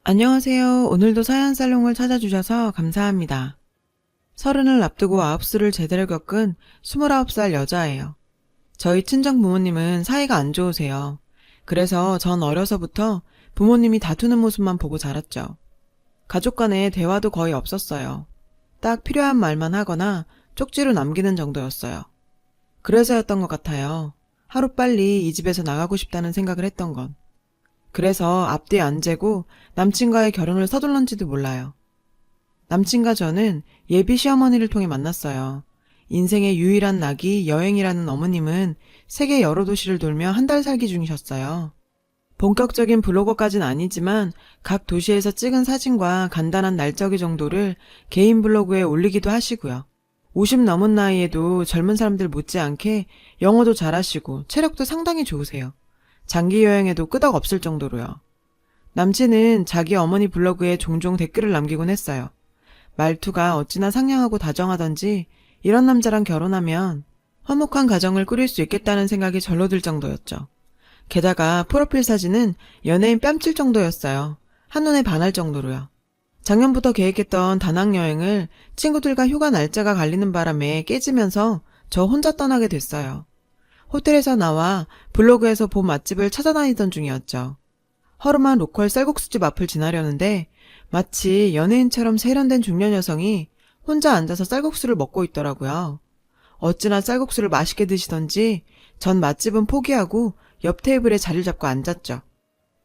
안녕하세요. 오늘도 사연살롱을 찾아주셔서 감사합니다. 서른을 앞두고 아홉수를 제대로 겪은 29살 여자예요. 저희 친정 부모님은 사이가 안 좋으세요. 그래서 전 어려서부터 부모님이 다투는 모습만 보고 자랐죠. 가족 간에 대화도 거의 없었어요. 딱 필요한 말만 하거나 쪽지로 남기는 정도였어요. 그래서였던 것 같아요. 하루빨리 이 집에서 나가고 싶다는 생각을 했던 건. 그래서 앞뒤 안 재고 남친과의 결혼을 서둘렀는지도 몰라요. 남친과 저는 예비 시어머니를 통해 만났어요. 인생의 유일한 낙이 여행이라는 어머님은 세계 여러 도시를 돌며 한 달 살기 중이셨어요. 본격적인 블로거까진 아니지만 각 도시에서 찍은 사진과 간단한 날짜기 정도를 개인 블로그에 올리기도 하시고요. 50 넘은 나이에도 젊은 사람들 못지않게 영어도 잘하시고 체력도 상당히 좋으세요. 장기 여행에도 끄덕 없을 정도로요. 남친은 자기 어머니 블로그에 종종 댓글을 남기곤 했어요. 말투가 어찌나 상냥하고 다정하던지 이런 남자랑 결혼하면 화목한 가정을 꾸릴 수 있겠다는 생각이 절로 들 정도였죠. 게다가 프로필 사진은 연예인 뺨칠 정도였어요. 한눈에 반할 정도로요. 작년부터 계획했던 다낭 여행을 친구들과 휴가 날짜가 갈리는 바람에 깨지면서 저 혼자 떠나게 됐어요. 호텔에서 나와 블로그에서 본 맛집을 찾아다니던 중이었죠. 허름한 로컬 쌀국수집 앞을 지나려는데 마치 연예인처럼 세련된 중년 여성이 혼자 앉아서 쌀국수를 먹고 있더라고요. 어찌나 쌀국수를 맛있게 드시던지 전 맛집은 포기하고 옆 테이블에 자리를 잡고 앉았죠.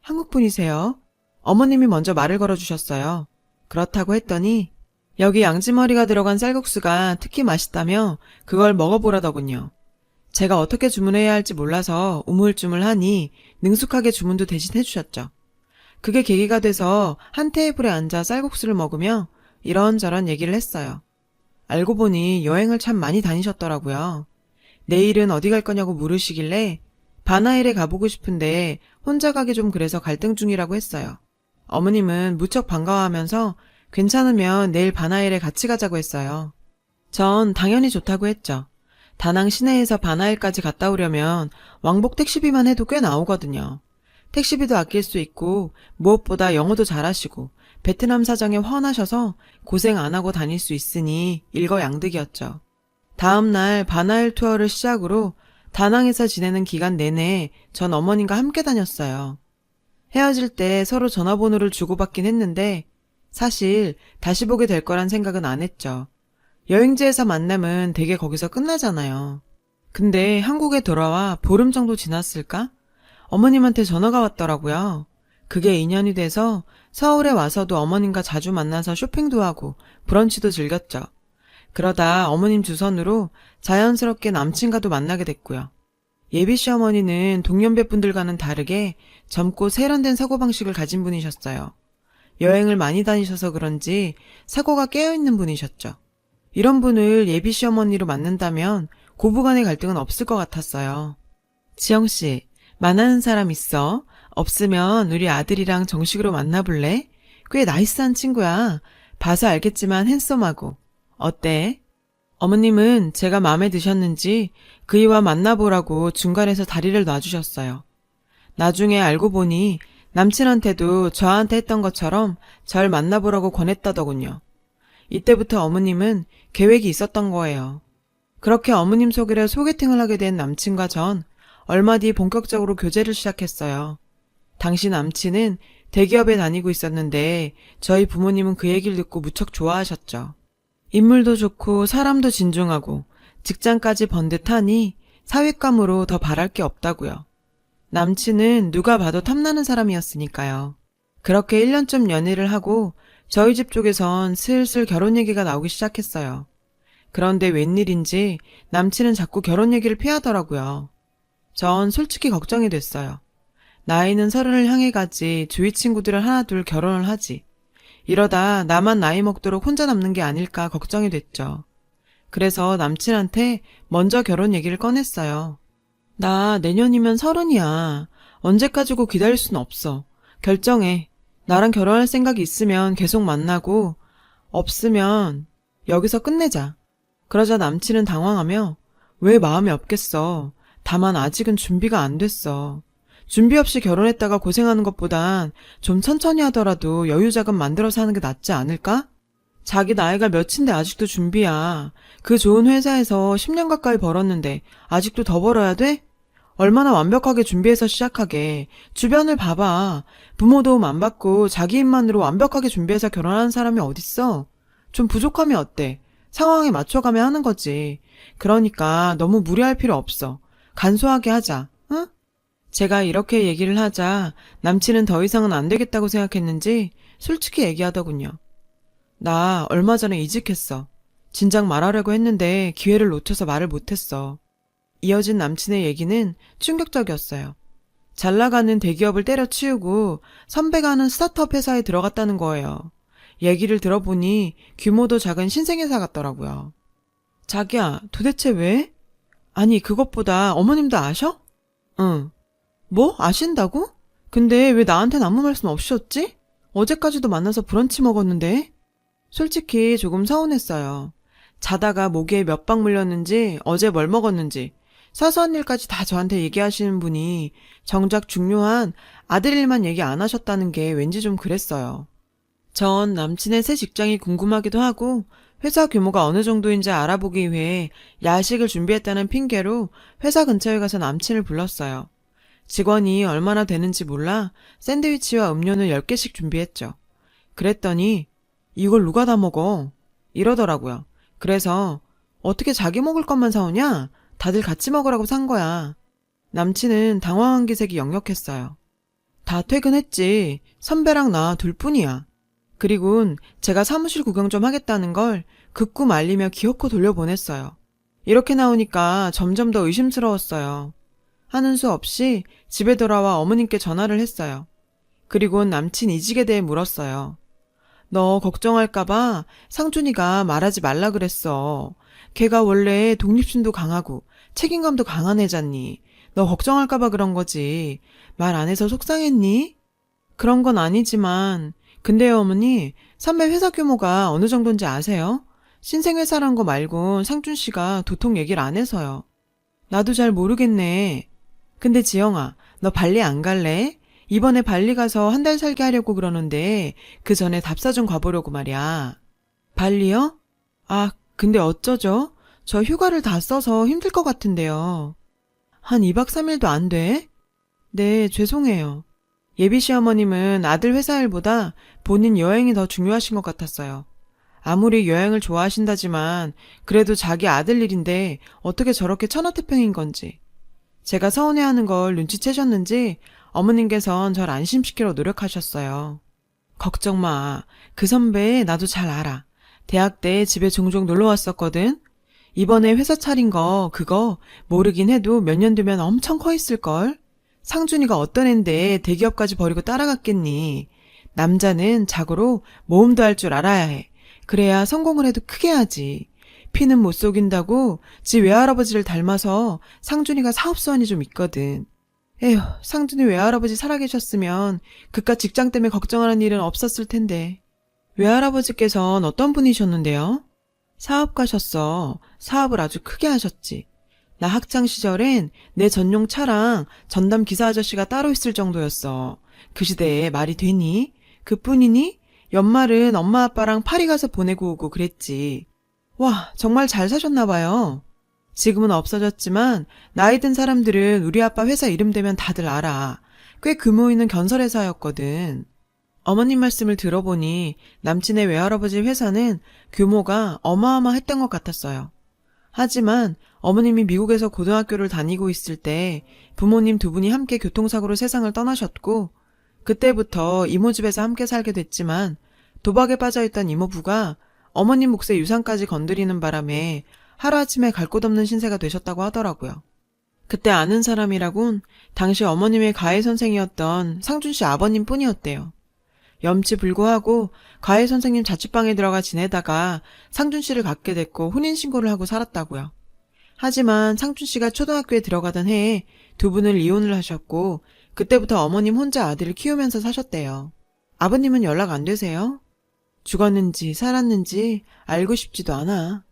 한국분이세요? 어머님이 먼저 말을 걸어주셨어요. 그렇다고 했더니 여기 양지머리가 들어간 쌀국수가 특히 맛있다며 그걸 먹어보라더군요. 제가 어떻게 주문해야 할지 몰라서 우물쭈물하니 능숙하게 주문도 대신 해주셨죠. 그게 계기가 돼서 한 테이블에 앉아 쌀국수를 먹으며 이런저런 얘기를 했어요. 알고 보니 여행을 참 많이 다니셨더라고요. 내일은 어디 갈 거냐고 물으시길래 바나일에 가보고 싶은데 혼자 가기 좀 그래서 갈등 중이라고 했어요. 어머님은 무척 반가워하면서 괜찮으면 내일 바나일에 같이 가자고 했어요. 전 당연히 좋다고 했죠. 다낭 시내에서 바나일까지 갔다 오려면 왕복 택시비만 해도 꽤 나오거든요. 택시비도 아낄 수 있고 무엇보다 영어도 잘하시고 베트남 사정에 훤하셔서 고생 안 하고 다닐 수 있으니 일거양득이었죠. 다음 날 바나일 투어를 시작으로 다낭에서 지내는 기간 내내 전 어머님과 함께 다녔어요. 헤어질 때 서로 전화번호를 주고받긴 했는데 사실 다시 보게 될 거란 생각은 안 했죠. 여행지에서 만남은 대개 거기서 끝나잖아요. 근데 한국에 돌아와 보름 정도 지났을까? 어머님한테 전화가 왔더라고요. 그게 인연이 돼서 서울에 와서도 어머님과 자주 만나서 쇼핑도 하고 브런치도 즐겼죠. 그러다 어머님 주선으로 자연스럽게 남친과도 만나게 됐고요. 예비 시어머니는 동년배분들과는 다르게 젊고 세련된 사고방식을 가진 분이셨어요. 여행을 많이 다니셔서 그런지 사고가 깨어있는 분이셨죠. 이런 분을 예비 시어머니로 만난다면 고부간의 갈등은 없을 것 같았어요. 지영씨, 만나는 사람 있어? 없으면 우리 아들이랑 정식으로 만나볼래? 꽤 나이스한 친구야. 봐서 알겠지만 핸섬하고. 어때? 어머님은 제가 마음에 드셨는지 그이와 만나보라고 중간에서 다리를 놔주셨어요. 나중에 알고 보니 남친한테도 저한테 했던 것처럼 절 만나보라고 권했다더군요. 이때부터 어머님은 계획이 있었던 거예요. 그렇게 어머님 소개로 소개팅을 하게 된 남친과 전 얼마 뒤 본격적으로 교제를 시작했어요. 당시 남친은 대기업에 다니고 있었는데 저희 부모님은 그 얘기를 듣고 무척 좋아하셨죠. 인물도 좋고 사람도 진중하고 직장까지 번듯하니 사윗감으로 더 바랄 게 없다고요. 남친은 누가 봐도 탐나는 사람이었으니까요. 그렇게 1년쯤 연애를 하고 저희 집 쪽에선 슬슬 결혼 얘기가 나오기 시작했어요. 그런데 웬일인지 남친은 자꾸 결혼 얘기를 피하더라고요. 전 솔직히 걱정이 됐어요. 나이는 30을 향해 가지 주위 친구들은 하나 둘 결혼을 하지. 이러다 나만 나이 먹도록 혼자 남는 게 아닐까 걱정이 됐죠. 그래서 남친한테 먼저 결혼 얘기를 꺼냈어요. 나 내년이면 30이야. 언제까지고 기다릴 순 없어. 결정해. 나랑 결혼할 생각이 있으면 계속 만나고 없으면 여기서 끝내자. 그러자 남친은 당황하며 왜 마음이 없겠어. 다만 아직은 준비가 안 됐어. 준비 없이 결혼했다가 고생하는 것보단 좀 천천히 하더라도 여유 자금 만들어서 하는 게 낫지 않을까? 자기 나이가 몇인데 아직도 준비야. 그 좋은 회사에서 10년 가까이 벌었는데 아직도 더 벌어야 돼? 얼마나 완벽하게 준비해서 시작하게. 주변을 봐봐. 부모 도움 안 받고 자기 힘만으로 완벽하게 준비해서 결혼하는 사람이 어딨어? 좀 부족하면 어때? 상황에 맞춰가며 하는 거지. 그러니까 너무 무리할 필요 없어. 간소하게 하자. 응? 제가 이렇게 얘기를 하자 남친은 더 이상은 안 되겠다고 생각했는지 솔직히 얘기하더군요. 나 얼마 전에 이직했어. 진작 말하려고 했는데 기회를 놓쳐서 말을 못했어. 이어진 남친의 얘기는 충격적이었어요. 잘 나가는 대기업을 때려치우고 선배가 하는 스타트업 회사에 들어갔다는 거예요. 얘기를 들어보니 규모도 작은 신생회사 같더라고요. 자기야, 도대체 왜? 아니, 그것보다 어머님도 아셔? 응. 뭐? 아신다고? 근데 왜 나한텐 아무 말씀 없으셨지? 어제까지도 만나서 브런치 먹었는데? 솔직히 조금 서운했어요. 자다가 모기에 몇 방 물렸는지, 어제 뭘 먹었는지, 사소한 일까지 다 저한테 얘기하시는 분이 정작 중요한 아들 일만 얘기 안 하셨다는 게 왠지 좀 그랬어요. 전 남친의 새 직장이 궁금하기도 하고 회사 규모가 어느 정도인지 알아보기 위해 야식을 준비했다는 핑계로 회사 근처에 가서 남친을 불렀어요. 직원이 얼마나 되는지 몰라 샌드위치와 음료는 10개씩 준비했죠. 그랬더니 이걸 누가 다 먹어? 이러더라고요. 그래서 어떻게 자기 먹을 것만 사오냐? 다들 같이 먹으라고 산 거야. 남친은 당황한 기색이 역력했어요. 다 퇴근했지. 선배랑 나 둘뿐이야. 그리곤 제가 사무실 구경 좀 하겠다는 걸 극구 말리며 기어코 돌려보냈어요. 이렇게 나오니까 점점 더 의심스러웠어요. 하는 수 없이 집에 돌아와 어머님께 전화를 했어요. 그리곤 남친 이직에 대해 물었어요. 너 걱정할까봐 상준이가 말하지 말라 그랬어. 걔가 원래 독립심도 강하고 책임감도 강한 애잖니. 너 걱정할까봐 그런 거지. 말 안 해서 속상했니? 그런 건 아니지만 근데요 어머니, 선배 회사 규모가 어느 정도인지 아세요? 신생회사란 거 말곤 상준 씨가 도통 얘기를 안 해서요. 나도 잘 모르겠네. 근데 지영아, 너 발리 안 갈래? 이번에 발리 가서 한 달 살게 하려고 그러는데 그 전에 답사 좀 가보려고 말이야. 발리요? 아, 근데 어쩌죠? 저 휴가를 다 써서 힘들 것 같은데요. 한 2박 3일도 안 돼? 네, 죄송해요. 예비 시어머님은 아들 회사 일보다 본인 여행이 더 중요하신 것 같았어요. 아무리 여행을 좋아하신다지만 그래도 자기 아들 일인데 어떻게 저렇게 천하태평인 건지. 제가 서운해하는 걸 눈치채셨는지 어머님께선 절 안심시키려 노력하셨어요. 걱정 마. 그 선배 나도 잘 알아. 대학 때 집에 종종 놀러 왔었거든. 이번에 회사 차린 거 그거 모르긴 해도 몇 년 되면 엄청 커 있을걸. 상준이가 어떤 앤데 대기업까지 버리고 따라갔겠니. 남자는 자고로 모험도 할 줄 알아야 해. 그래야 성공을 해도 크게 하지. 피는 못 속인다고 지 외할아버지를 닮아서 상준이가 사업수완이 좀 있거든. 에휴, 상준이 외할아버지 살아계셨으면 그깟 직장 때문에 걱정하는 일은 없었을 텐데. 외할아버지께선 어떤 분이셨는데요? 사업가셨어. 사업을 아주 크게 하셨지. 나 학창시절엔 내 전용 차랑 전담 기사 아저씨가 따로 있을 정도였어. 그 시대에 말이 되니? 그뿐이니? 연말은 엄마 아빠랑 파리 가서 보내고 오고 그랬지. 와, 정말 잘 사셨나 봐요. 지금은 없어졌지만 나이 든 사람들은 우리 아빠 회사 이름 대면 다들 알아. 꽤 규모 있는 건설회사였거든. 어머님 말씀을 들어보니 남친의 외할아버지 회사는 규모가 어마어마했던 것 같았어요. 하지만 어머님이 미국에서 고등학교를 다니고 있을 때 부모님 두 분이 함께 교통사고로 세상을 떠나셨고 그때부터 이모 집에서 함께 살게 됐지만 도박에 빠져있던 이모부가 어머님 몫의 유산까지 건드리는 바람에 하루아침에 갈 곳 없는 신세가 되셨다고 하더라고요. 그때 아는 사람이라곤 당시 어머님의 가해 선생이었던 상준 씨 아버님 뿐이었대요. 염치불구하고 가해 선생님 자취방에 들어가 지내다가 상준 씨를 갖게 됐고 혼인신고를 하고 살았다고요. 하지만 상준 씨가 초등학교에 들어가던 해에 두 분을 이혼을 하셨고 그때부터 어머님 혼자 아들을 키우면서 사셨대요. 아버님은 연락 안 되세요? 죽었는지 살았는지 알고 싶지도 않아.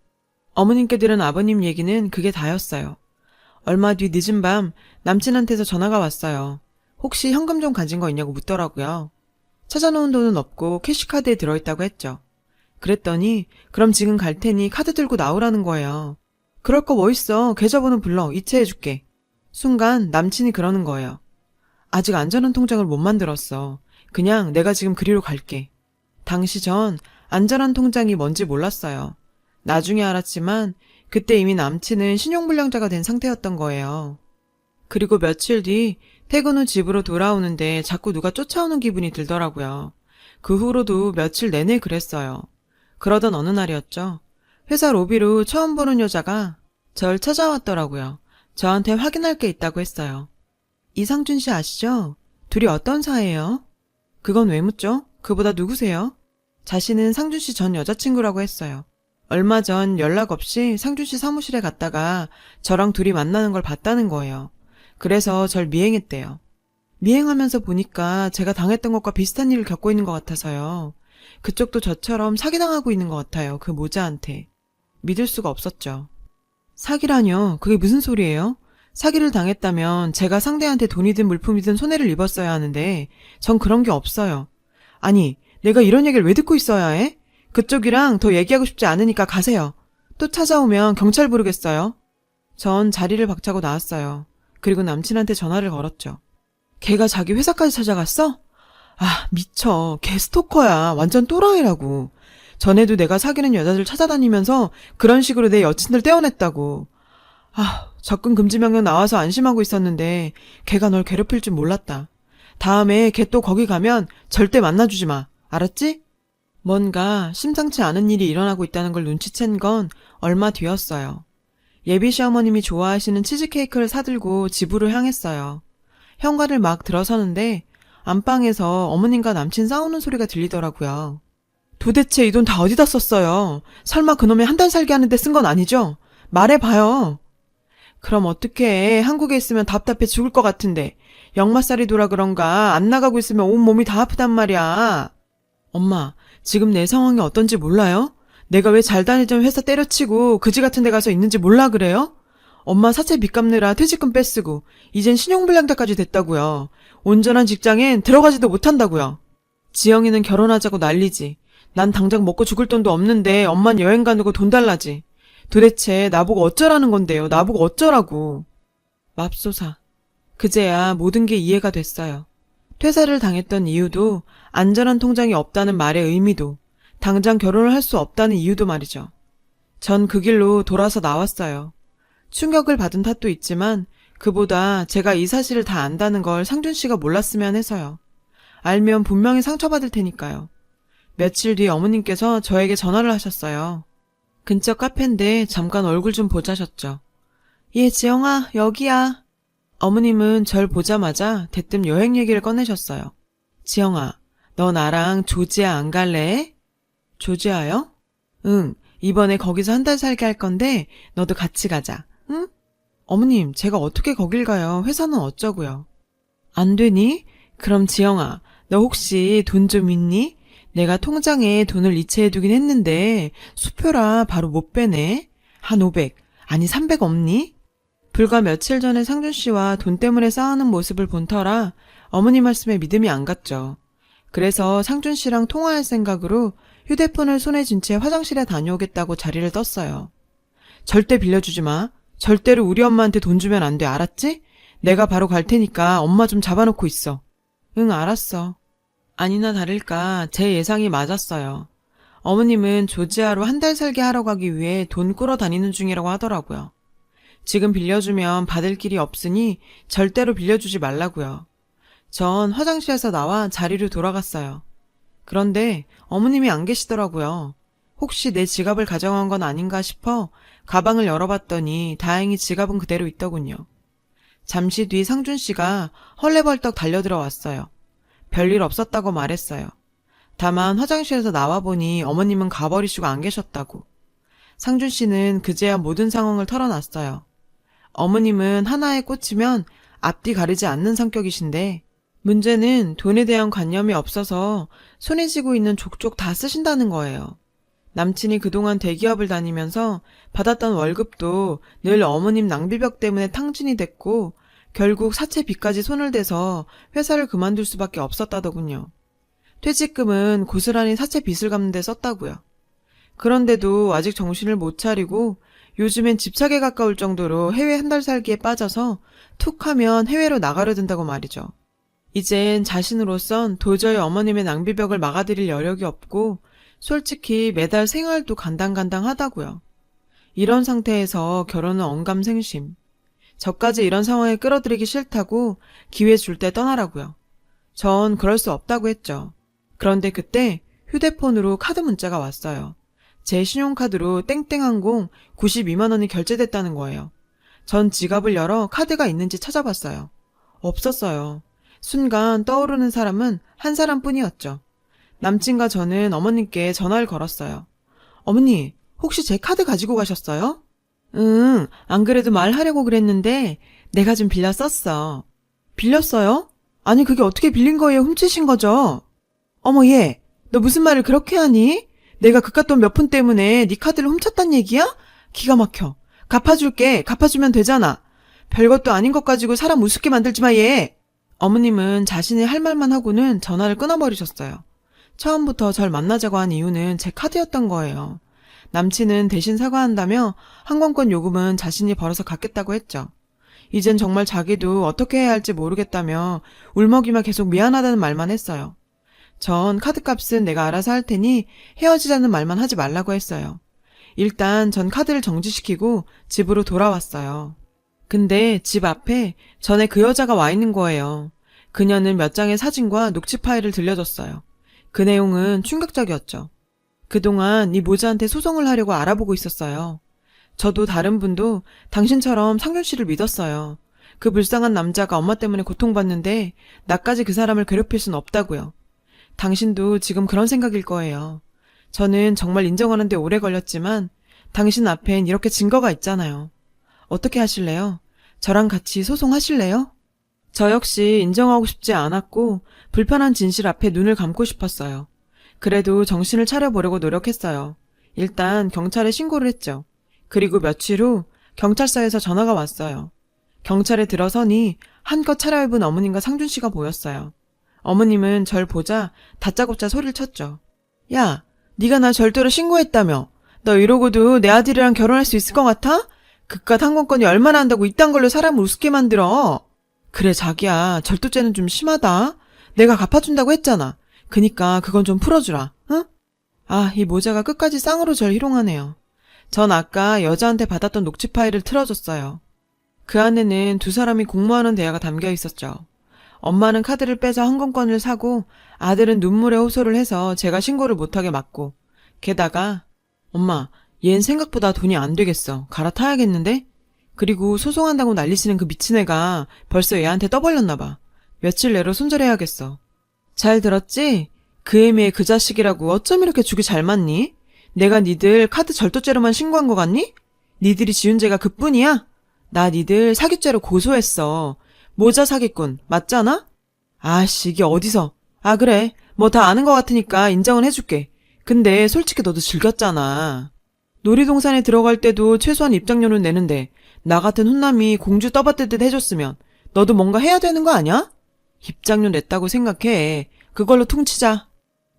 어머님께 들은 아버님 얘기는 그게 다였어요. 얼마 뒤 늦은 밤 남친한테서 전화가 왔어요. 혹시 현금 좀 가진 거 있냐고 묻더라고요. 찾아놓은 돈은 없고 캐시카드에 들어있다고 했죠. 그랬더니 그럼 지금 갈 테니 카드 들고 나오라는 거예요. 그럴 거 뭐 있어. 계좌번호 불러. 이체해줄게. 순간 남친이 그러는 거예요. 아직 안전한 통장을 못 만들었어. 그냥 내가 지금 그리로 갈게. 당시 전 안전한 통장이 뭔지 몰랐어요. 나중에 알았지만 그때 이미 남친은 신용불량자가 된 상태였던 거예요. 그리고 며칠 뒤 퇴근 후 집으로 돌아오는데 자꾸 누가 쫓아오는 기분이 들더라고요. 그 후로도 며칠 내내 그랬어요. 그러던 어느 날이었죠. 회사 로비로 처음 보는 여자가 절 찾아왔더라고요. 저한테 확인할 게 있다고 했어요. 이상준 씨 아시죠? 둘이 어떤 사이예요? 그건 왜 묻죠? 그보다 누구세요? 자신은 상준 씨 전 여자친구라고 했어요. 얼마 전 연락 없이 상준 씨 사무실에 갔다가 저랑 둘이 만나는 걸 봤다는 거예요. 그래서 절 미행했대요. 미행하면서 보니까 제가 당했던 것과 비슷한 일을 겪고 있는 것 같아서요. 그쪽도 저처럼 사기당하고 있는 것 같아요. 그 모자한테. 믿을 수가 없었죠. 사기라뇨? 그게 무슨 소리예요? 사기를 당했다면 제가 상대한테 돈이든 물품이든 손해를 입었어야 하는데 전 그런 게 없어요. 아니, 내가 이런 얘기를 왜 듣고 있어야 해? 그쪽이랑 더 얘기하고 싶지 않으니까 가세요. 또 찾아오면 경찰 부르겠어요. 전 자리를 박차고 나왔어요. 그리고 남친한테 전화를 걸었죠. 걔가 자기 회사까지 찾아갔어? 아, 미쳐. 걔 스토커야. 완전 또라이라고. 전에도 내가 사귀는 여자들 찾아다니면서 그런 식으로 내 여친들 떼어냈다고. 아, 접근 금지 명령 나와서 안심하고 있었는데 걔가 널 괴롭힐 줄 몰랐다. 다음에 걔 또 거기 가면 절대 만나주지 마. 알았지? 뭔가 심상치 않은 일이 일어나고 있다는 걸 눈치챈 건 얼마 뒤였어요. 예비 시어머님이 좋아하시는 치즈케이크를 사들고 집으로 향했어요. 현관을 막 들어서는데 안방에서 어머님과 남친 싸우는 소리가 들리더라고요. 도대체 이 돈 다 어디다 썼어요? 설마 그놈이 한 달 살게 하는데 쓴 건 아니죠? 말해봐요. 그럼 어떡해. 한국에 있으면 답답해 죽을 것 같은데. 역마살이 돌아 그런가 안 나가고 있으면 온몸이 다 아프단 말이야. 엄마, 지금 내 상황이 어떤지 몰라요? 내가 왜 잘 다니던 회사 때려치고 그지 같은 데 가서 있는지 몰라 그래요? 엄마 사채 빚 갚느라 퇴직금 빼쓰고 이젠 신용불량자까지 됐다고요. 온전한 직장엔 들어가지도 못한다고요. 지영이는 결혼하자고 난리지. 난 당장 먹고 죽을 돈도 없는데 엄만 여행 가누고 돈 달라지. 도대체 나보고 어쩌라는 건데요. 나보고 어쩌라고. 맙소사. 그제야 모든 게 이해가 됐어요. 퇴사를 당했던 이유도 안전한 통장이 없다는 말의 의미도 당장 결혼을 할 수 없다는 이유도 말이죠. 전 그 길로 돌아서 나왔어요. 충격을 받은 탓도 있지만 그보다 제가 이 사실을 다 안다는 걸 상준 씨가 몰랐으면 해서요. 알면 분명히 상처받을 테니까요. 며칠 뒤 어머님께서 저에게 전화를 하셨어요. 근처 카페인데 잠깐 얼굴 좀 보자셨죠. 예, 지영아, 여기야. 어머님은 절 보자마자 대뜸 여행 얘기를 꺼내셨어요. 지영아, 너 나랑 조지아 안 갈래? 조지아요? 응, 이번에 거기서 한 달 살게 할 건데 너도 같이 가자. 응? 어머님, 제가 어떻게 거길 가요? 회사는 어쩌고요? 안 되니? 그럼 지영아, 너 혹시 돈 좀 있니? 내가 통장에 돈을 이체해두긴 했는데 수표라 바로 못 빼네. 한 500, 아니 300 없니? 불과 며칠 전에 상준 씨와 돈 때문에 싸우는 모습을 본 터라 어머니 말씀에 믿음이 안 갔죠. 그래서 상준 씨랑 통화할 생각으로 휴대폰을 손에 쥔 채 화장실에 다녀오겠다고 자리를 떴어요. 절대 빌려주지 마. 절대로 우리 엄마한테 돈 주면 안 돼. 알았지? 내가 바로 갈 테니까 엄마 좀 잡아놓고 있어. 응, 알았어. 아니나 다를까 제 예상이 맞았어요. 어머님은 조지아로 한 달 살게 하러 가기 위해 돈 꾸러 다니는 중이라고 하더라고요. 지금 빌려주면 받을 길이 없으니 절대로 빌려주지 말라고요. 전 화장실에서 나와 자리로 돌아갔어요. 그런데 어머님이 안 계시더라고요. 혹시 내 지갑을 가져간 건 아닌가 싶어 가방을 열어봤더니 다행히 지갑은 그대로 있더군요. 잠시 뒤 상준 씨가 헐레벌떡 달려들어왔어요. 별일 없었다고 말했어요. 다만 화장실에서 나와보니 어머님은 가버리시고 안 계셨다고. 상준 씨는 그제야 모든 상황을 털어놨어요. 어머님은 하나에 꽂히면 앞뒤 가리지 않는 성격이신데 문제는 돈에 대한 관념이 없어서 손에 쥐고 있는 족족 다 쓰신다는 거예요. 남친이 그동안 대기업을 다니면서 받았던 월급도 늘 어머님 낭비벽 때문에 탕진이 됐고 결국 사채빚까지 손을 대서 회사를 그만둘 수밖에 없었다더군요. 퇴직금은 고스란히 사채빚을 갚는 데 썼다고요. 그런데도 아직 정신을 못 차리고 요즘엔 집착에 가까울 정도로 해외 한 달 살기에 빠져서 툭 하면 해외로 나가려 든다고 말이죠. 이젠 자신으로선 도저히 어머님의 낭비벽을 막아드릴 여력이 없고 솔직히 매달 생활도 간당간당하다고요. 이런 상태에서 결혼은 언감생심. 저까지 이런 상황에 끌어들이기 싫다고 기회 줄 때 떠나라고요. 전 그럴 수 없다고 했죠. 그런데 그때 휴대폰으로 카드 문자가 왔어요. 제 신용카드로 땡땡항공 92만 원이 결제됐다는 거예요. 전 지갑을 열어 카드가 있는지 찾아봤어요. 없었어요. 순간 떠오르는 사람은 한 사람뿐이었죠. 남친과 저는 어머님께 전화를 걸었어요. 어머니, 혹시 제 카드 가지고 가셨어요? 응, 안 그래도 말하려고 그랬는데 내가 좀 빌려 썼어. 빌렸어요? 아니 그게 어떻게 빌린 거예요? 훔치신 거죠? 어머 얘, 너 무슨 말을 그렇게 하니? 내가 그깟 돈 몇 푼 때문에 네 카드를 훔쳤단 얘기야? 기가 막혀. 갚아줄게. 갚아주면 되잖아. 별것도 아닌 것 가지고 사람 우습게 만들지 마 얘. 어머님은 자신이 할 말만 하고는 전화를 끊어버리셨어요. 처음부터 절 만나자고 한 이유는 제 카드였던 거예요. 남친은 대신 사과한다며 항공권 요금은 자신이 벌어서 갚겠다고 했죠. 이젠 정말 자기도 어떻게 해야 할지 모르겠다며 울먹이며 계속 미안하다는 말만 했어요. 전 카드값은 내가 알아서 할 테니 헤어지자는 말만 하지 말라고 했어요. 일단 전 카드를 정지시키고 집으로 돌아왔어요. 근데 집 앞에 전에 그 여자가 와 있는 거예요. 그녀는 몇 장의 사진과 녹취 파일을 들려줬어요. 그 내용은 충격적이었죠. 그동안 이 모자한테 소송을 하려고 알아보고 있었어요. 저도 다른 분도 당신처럼 상준 씨를 믿었어요. 그 불쌍한 남자가 엄마 때문에 고통받는데 나까지 그 사람을 괴롭힐 순 없다고요. 당신도 지금 그런 생각일 거예요. 저는 정말 인정하는데 오래 걸렸지만 당신 앞엔 이렇게 증거가 있잖아요. 어떻게 하실래요? 저랑 같이 소송하실래요? 저 역시 인정하고 싶지 않았고 불편한 진실 앞에 눈을 감고 싶었어요. 그래도 정신을 차려보려고 노력했어요. 일단 경찰에 신고를 했죠. 그리고 며칠 후 경찰서에서 전화가 왔어요. 경찰에 들어서니 한껏 차려입은 어머님과 상준 씨가 보였어요. 어머님은 절 보자 다짜고짜 소리를 쳤죠. 야, 네가 나 절도로 신고했다며. 너 이러고도 내 아들이랑 결혼할 수 있을 것 같아? 그깟 항공권이 얼마나 한다고 이딴 걸로 사람을 우습게 만들어. 그래 자기야, 절도죄는 좀 심하다. 내가 갚아준다고 했잖아. 그니까 그건 좀 풀어주라, 응? 아, 이 모자가 끝까지 쌍으로 절 희롱하네요. 전 아까 여자한테 받았던 녹취 파일을 틀어줬어요. 그 안에는 두 사람이 공모하는 대화가 담겨 있었죠. 엄마는 카드를 빼서 항공권을 사고 아들은 눈물에 호소를 해서 제가 신고를 못하게 막고, 게다가 엄마, 얜 생각보다 돈이 안 되겠어. 갈아타야겠는데? 그리고 소송한다고 난리치는 그 미친 애가 벌써 얘한테 떠벌렸나 봐. 며칠 내로 손절해야겠어. 잘 들었지? 그 애미의 그 자식이라고 어쩜 이렇게 죽이 잘 맞니? 내가 니들 카드 절도죄로만 신고한 거 같니? 니들이 지은 죄가 그뿐이야? 나 니들 사기죄로 고소했어. 모자 사기꾼 맞잖아? 아씨 이게 어디서. 아 그래 뭐 다 아는 거 같으니까 인정은 해줄게. 근데 솔직히 너도 즐겼잖아. 놀이동산에 들어갈 때도 최소한 입장료는 내는데 나 같은 훈남이 공주 떠받들듯 해줬으면 너도 뭔가 해야 되는 거 아니야? 입장료 냈다고 생각해. 그걸로 퉁치자.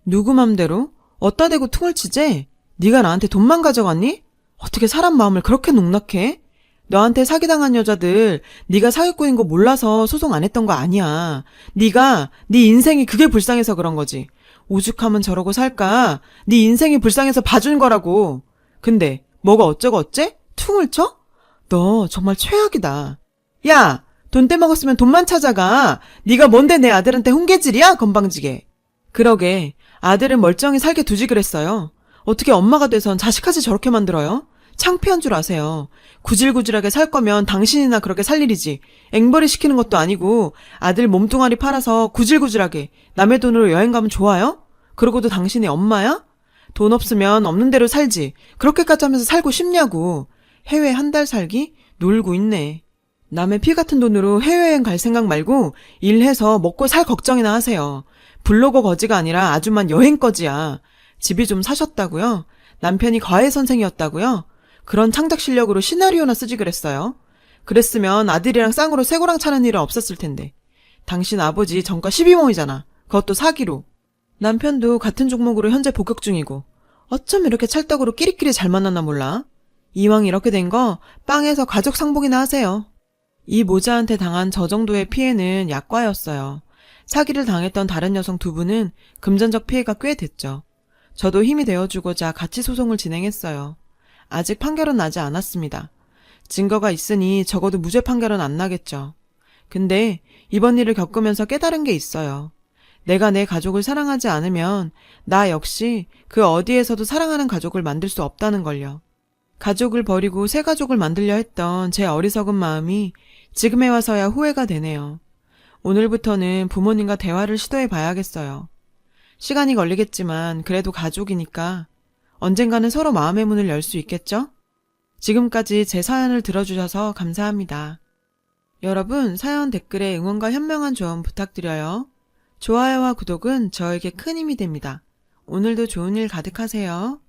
누구 맘대로? 어따 대고 퉁을 치지? 네가 나한테 돈만 가져갔니? 어떻게 사람 마음을 그렇게 농락해? 너한테 사기당한 여자들 네가 사기꾼인 거 몰라서 소송 안 했던 거 아니야. 네 인생이 그게 불쌍해서 그런 거지. 오죽하면 저러고 살까? 네 인생이 불쌍해서 봐준 거라고. 근데 뭐가 어쩌고 어째? 퉁을 쳐? 너 정말 최악이다. 야! 돈 떼먹었으면 돈만 찾아가. 네가 뭔데 내 아들한테 훈계질이야? 건방지게. 그러게 아들은 멀쩡히 살게 두지 그랬어요. 어떻게 엄마가 돼선 자식까지 저렇게 만들어요? 창피한 줄 아세요. 구질구질하게 살 거면 당신이나 그렇게 살 일이지. 앵벌이 시키는 것도 아니고 아들 몸뚱아리 팔아서 구질구질하게 남의 돈으로 여행 가면 좋아요? 그러고도 당신이 엄마야? 돈 없으면 없는 대로 살지. 그렇게까지 하면서 살고 싶냐고. 해외 한 달 살기? 놀고 있네. 남의 피 같은 돈으로 해외여행 갈 생각 말고 일해서 먹고 살 걱정이나 하세요. 블로거 거지가 아니라 아주만 여행 거지야. 집이 좀 사셨다고요? 남편이 과외 선생이었다고요? 그런 창작 실력으로 시나리오나 쓰지 그랬어요? 그랬으면 아들이랑 쌍으로 쇠고랑 차는 일은 없었을 텐데. 당신 아버지 전과 12모이잖아. 그것도 사기로. 남편도 같은 종목으로 현재 복역 중이고. 어쩜 이렇게 찰떡으로 끼리끼리 잘 만났나 몰라. 이왕 이렇게 된 거 빵에서 가족 상봉이나 하세요. 이 모자한테 당한 저 정도의 피해는 약과였어요. 사기를 당했던 다른 여성 두 분은 금전적 피해가 꽤 됐죠. 저도 힘이 되어주고자 같이 소송을 진행했어요. 아직 판결은 나지 않았습니다. 증거가 있으니 적어도 무죄 판결은 안 나겠죠. 근데 이번 일을 겪으면서 깨달은 게 있어요. 내가 내 가족을 사랑하지 않으면 나 역시 그 어디에서도 사랑하는 가족을 만들 수 없다는 걸요. 가족을 버리고 새 가족을 만들려 했던 제 어리석은 마음이 지금에 와서야 후회가 되네요. 오늘부터는 부모님과 대화를 시도해 봐야겠어요. 시간이 걸리겠지만 그래도 가족이니까 언젠가는 서로 마음의 문을 열 수 있겠죠? 지금까지 제 사연을 들어주셔서 감사합니다. 여러분, 사연 댓글에 응원과 현명한 조언 부탁드려요. 좋아요와 구독은 저에게 큰 힘이 됩니다. 오늘도 좋은 일 가득하세요.